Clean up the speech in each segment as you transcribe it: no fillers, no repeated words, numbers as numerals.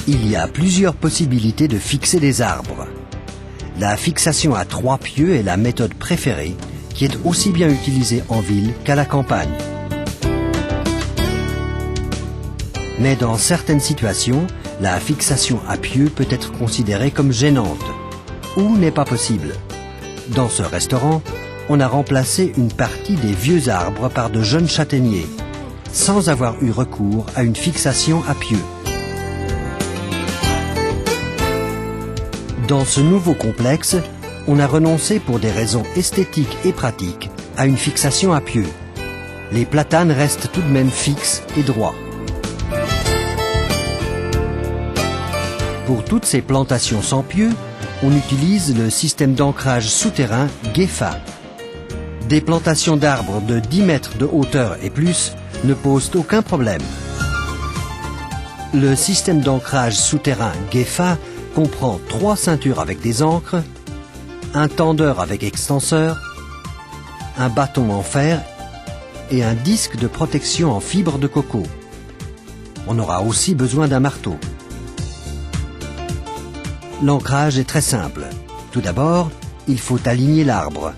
Il y a plusieurs possibilités de fixer des arbres. La fixation à 3 pieux est la méthode préférée, qui est aussi bien utilisée en ville qu'à la campagne. Mais dans certaines situations, la fixation à pieux peut être considérée comme gênante, ou n'est pas possible. Dans ce restaurant, on a remplacé une partie des vieux arbres par de jeunes châtaigniers, sans avoir eu recours à une fixation à pieux. Dans ce nouveau complexe, on a renoncé pour des raisons esthétiques et pratiques à une fixation à pieux. Les platanes restent tout de même fixes et droits. Pour toutes ces plantations sans pieux, on utilise le système d'ancrage souterrain GEFA. Des plantations d'arbres de 10 mètres de hauteur et plus ne posent aucun problème. Le système d'ancrage souterrain GEFA comprend 3 ceintures avec des ancres, un tendeur avec extenseur, un bâton en fer et un disque de protection en fibre de coco. On aura aussi besoin d'un marteau. L'ancrage est très simple. Tout d'abord, il faut aligner l'arbre.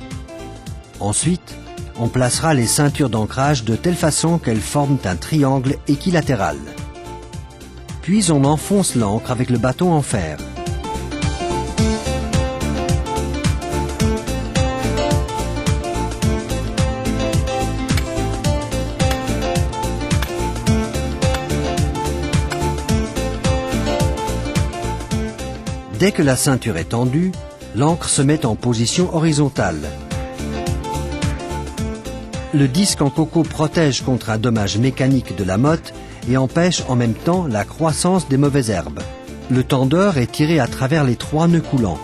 Ensuite, on placera les ceintures d'ancrage de telle façon qu'elles forment un triangle équilatéral. Puis on enfonce l'ancre avec le bâton en fer. Dès que la ceinture est tendue, l'ancre se met en position horizontale. Le disque en coco protège contre un dommage mécanique de la motte et empêche en même temps la croissance des mauvaises herbes. Le tendeur est tiré à travers les 3 nœuds coulants.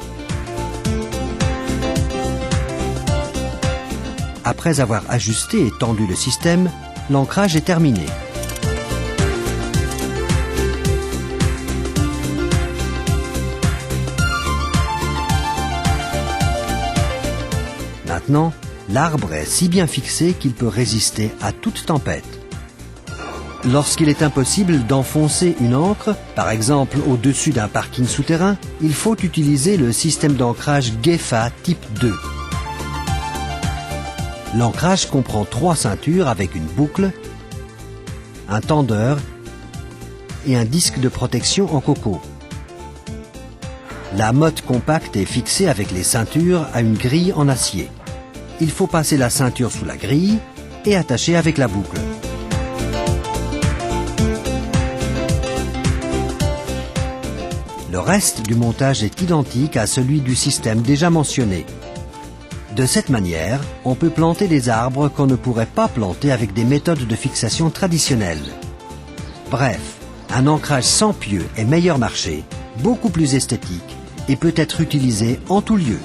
Après avoir ajusté et tendu le système, l'ancrage est terminé. Maintenant, l'arbre est si bien fixé qu'il peut résister à toute tempête. Lorsqu'il est impossible d'enfoncer une ancre, par exemple au-dessus d'un parking souterrain, il faut utiliser le système d'ancrage GEFA type 2. L'ancrage comprend 3 ceintures avec une boucle, un tendeur et un disque de protection en coco. La motte compacte est fixée avec les ceintures à une grille en acier. Il faut passer la ceinture sous la grille et attacher avec la boucle. Le reste du montage est identique à celui du système déjà mentionné. De cette manière, on peut planter des arbres qu'on ne pourrait pas planter avec des méthodes de fixation traditionnelles. Bref, un ancrage sans pieux est meilleur marché, beaucoup plus esthétique et peut être utilisé en tout lieu.